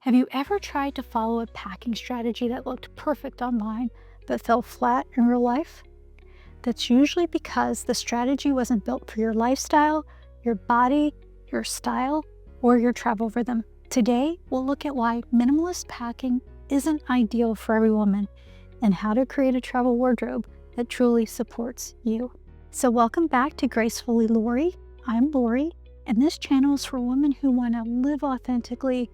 Have you ever tried to follow a packing strategy that looked perfect online but fell flat in real life? That's usually because the strategy wasn't built for your lifestyle, your body, your style, or your travel rhythm. Today, we'll look at why minimalist packing isn't ideal for every woman and how to create a travel wardrobe that truly supports you. So welcome back to Gracefully Lori. I'm Lori, and this channel is for women who want to live authentically,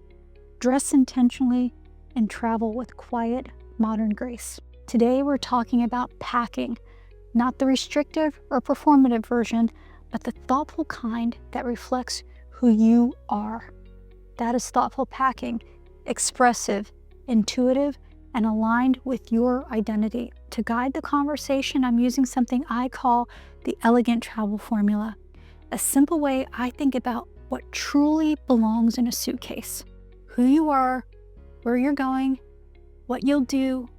dress intentionally, and travel with quiet, modern grace. Today we're talking about packing, not the restrictive or performative version, but the thoughtful kind that reflects who you are. That is thoughtful packing, expressive, intuitive, and aligned with your identity. To guide the conversation, I'm using something I call the elegant travel formula, a simple way I think about what truly belongs in a suitcase. Who you are, where you're going, what you'll do,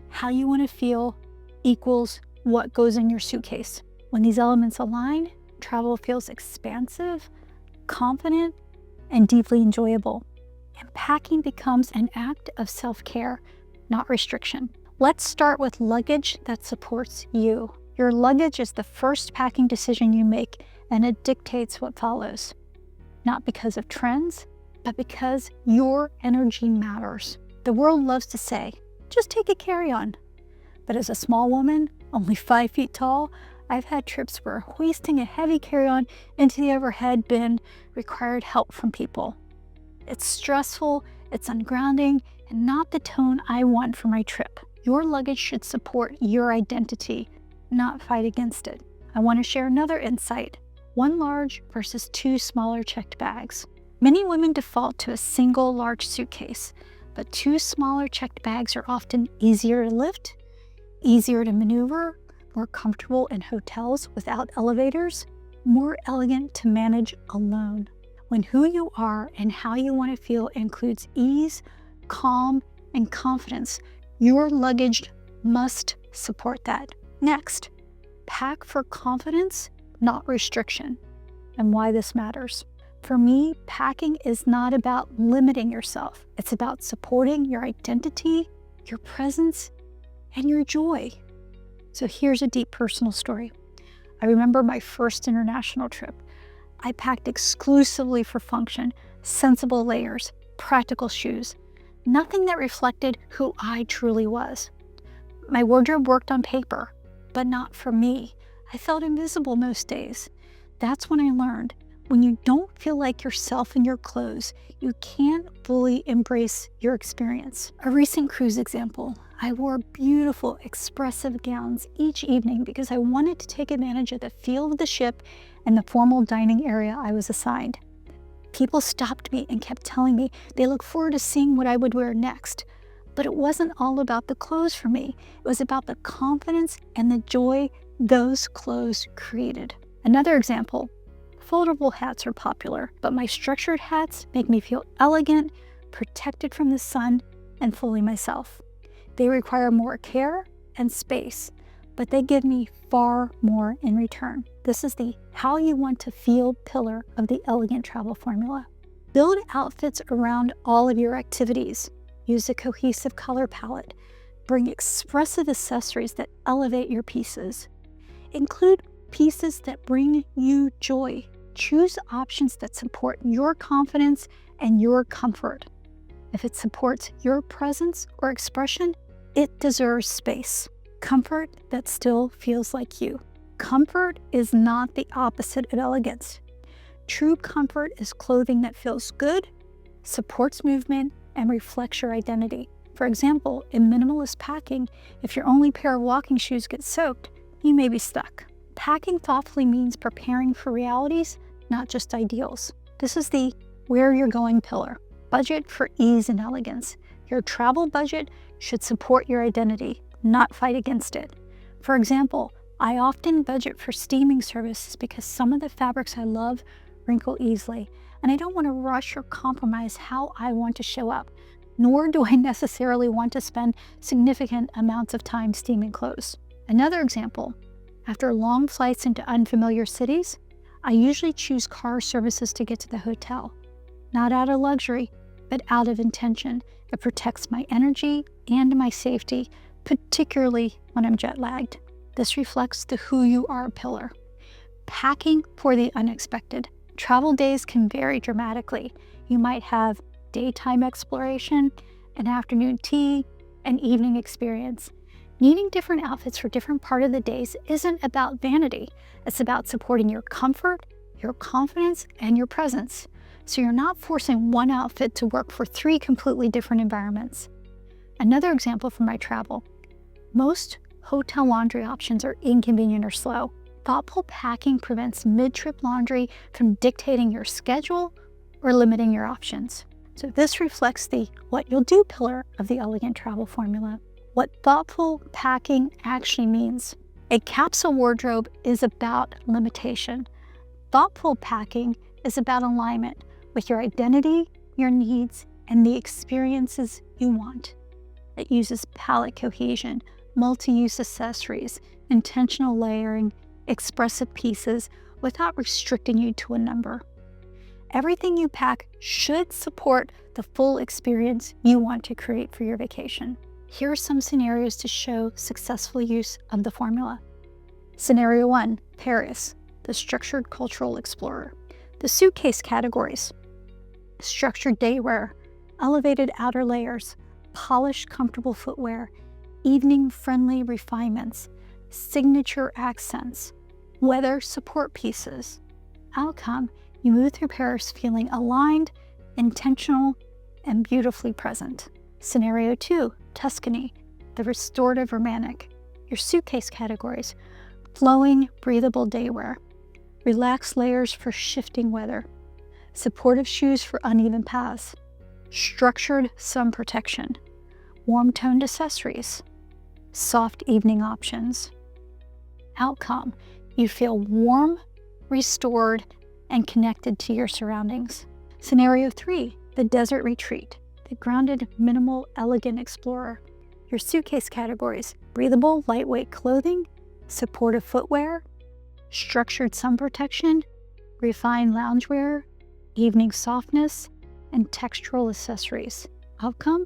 how you want to feel equals what goes in your suitcase. When these elements align, travel feels expansive, confident, and deeply enjoyable. And packing becomes an act of self-care, not restriction. Let's start with luggage that supports you. Your luggage is the first packing decision you make, and it dictates what follows. Not because of trends, but because your energy matters. The world loves to say, just take a carry-on. But as a small woman, only 5 feet tall, I've had trips where hoisting a heavy carry-on into the overhead bin required help from people. It's stressful, it's ungrounding, and not the tone I want for my trip. Your luggage should support your identity, not fight against it. I want to share another insight: 1 large versus 2 smaller checked bags. Many women default to a single large suitcase, but 2 smaller checked bags are often easier to lift, easier to maneuver, more comfortable in hotels without elevators, more elegant to manage alone. When who you are and how you want to feel includes ease, calm, and confidence, your luggage must support that. Next, pack for confidence, not restriction, and why this matters. For me, packing is not about limiting yourself. It's about supporting your identity, your presence, and your joy. So here's a deep personal story. I remember my first international trip. I packed exclusively for function, sensible layers, practical shoes, nothing that reflected who I truly was. My wardrobe worked on paper, but not for me. I felt invisible most days. That's when I learned, when you don't feel like yourself in your clothes, you can't fully embrace your experience. A recent cruise example, I wore beautiful, expressive gowns each evening because I wanted to take advantage of the feel of the ship and the formal dining area I was assigned. People stopped me and kept telling me they look forward to seeing what I would wear next. But it wasn't all about the clothes for me. It was about the confidence and the joy those clothes created. Another example, foldable hats are popular, but my structured hats make me feel elegant, protected from the sun, and fully myself. They require more care and space, but they give me far more in return. This is the how you want to feel pillar of the elegant travel formula. Build outfits around all of your activities. Use a cohesive color palette. Bring expressive accessories that elevate your pieces. Include pieces that bring you joy. Choose options that support your confidence and your comfort. If it supports your presence or expression, it deserves space. Comfort that still feels like you. Comfort is not the opposite of elegance. True comfort is clothing that feels good, supports movement, and reflects your identity. For example, in minimalist packing, if your only pair of walking shoes gets soaked, you may be stuck. Packing thoughtfully means preparing for realities, not just ideals. This is the where you're going pillar. Budget for ease and elegance. Your travel budget should support your identity, not fight against it. For example, I often budget for steaming services because some of the fabrics I love wrinkle easily, and I don't want to rush or compromise how I want to show up, nor do I necessarily want to spend significant amounts of time steaming clothes. Another example, after long flights into unfamiliar cities, I usually choose car services to get to the hotel, not out of luxury, but out of intention. It protects my energy and my safety, particularly when I'm jet lagged. This reflects the who you are pillar. Packing for the unexpected. Travel days can vary dramatically. You might have daytime exploration, an afternoon tea, an evening experience. Needing different outfits for different part of the days isn't about vanity. It's about supporting your comfort, your confidence, and your presence. So you're not forcing one outfit to work for 3 completely different environments. Another example from my travel. Most hotel laundry options are inconvenient or slow. Thoughtful packing prevents mid-trip laundry from dictating your schedule or limiting your options. So this reflects the what you'll do pillar of the elegant travel formula. What thoughtful packing actually means. A capsule wardrobe is about limitation. Thoughtful packing is about alignment with your identity, your needs, and the experiences you want. It uses palette cohesion, multi-use accessories, intentional layering, expressive pieces without restricting you to a number. Everything you pack should support the full experience you want to create for your vacation. Here are some scenarios to show successful use of the formula. Scenario 1, Paris, the structured cultural explorer. The suitcase categories: structured daywear, elevated outer layers, polished comfortable footwear, evening-friendly refinements, signature accents, weather support pieces. Outcome: you move through Paris feeling aligned, intentional, and beautifully present. Scenario 2, Tuscany, the restorative romantic. Your suitcase categories: flowing, breathable daywear, relaxed layers for shifting weather, supportive shoes for uneven paths, structured sun protection, warm-toned accessories, soft evening options. Outcome: you feel warm, restored, and connected to your surroundings. Scenario 3, the desert retreat, the grounded, minimal, elegant explorer. Your suitcase categories: breathable, lightweight clothing, supportive footwear, structured sun protection, refined loungewear, evening softness, and textural accessories. Outcome: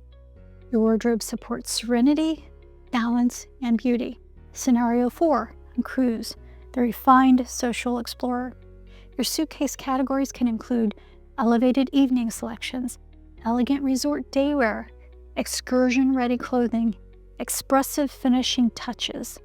your wardrobe supports serenity, balance, and beauty. Scenario 4, cruise, the refined social explorer. Your suitcase categories can include elevated evening selections, elegant resort daywear, excursion-ready clothing, expressive finishing touches,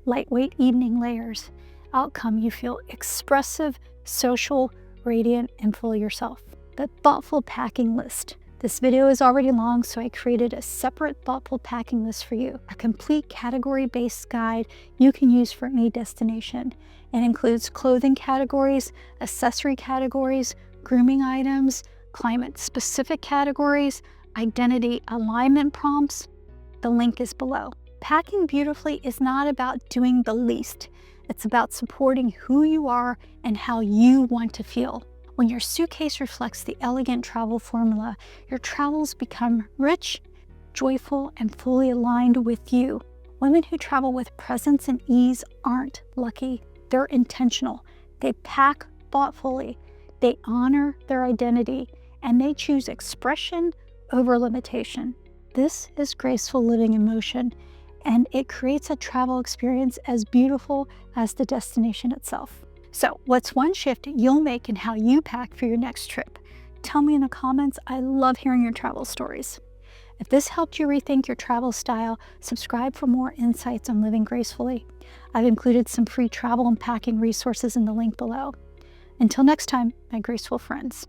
lightweight evening layers. Outcome: you feel expressive, social, radiant, and full of yourself. The thoughtful packing list. This video is already long, so I created a separate thoughtful packing list for you. A complete category-based guide you can use for any destination. It includes clothing categories, accessory categories, grooming items, climate-specific categories, identity alignment prompts. The link is below. Packing beautifully is not about doing the least. It's about supporting who you are and how you want to feel. When your suitcase reflects the elegant travel formula, your travels become rich, joyful, and fully aligned with you. Women who travel with presence and ease aren't lucky. They're intentional. They pack thoughtfully. They honor their identity, and they choose expression over limitation. This is graceful living in motion, and it creates a travel experience as beautiful as the destination itself. So what's one shift you'll make in how you pack for your next trip? Tell me in the comments. I love hearing your travel stories. If this helped you rethink your travel style, subscribe for more insights on living gracefully. I've included some free travel and packing resources in the link below. Until next time, my graceful friends.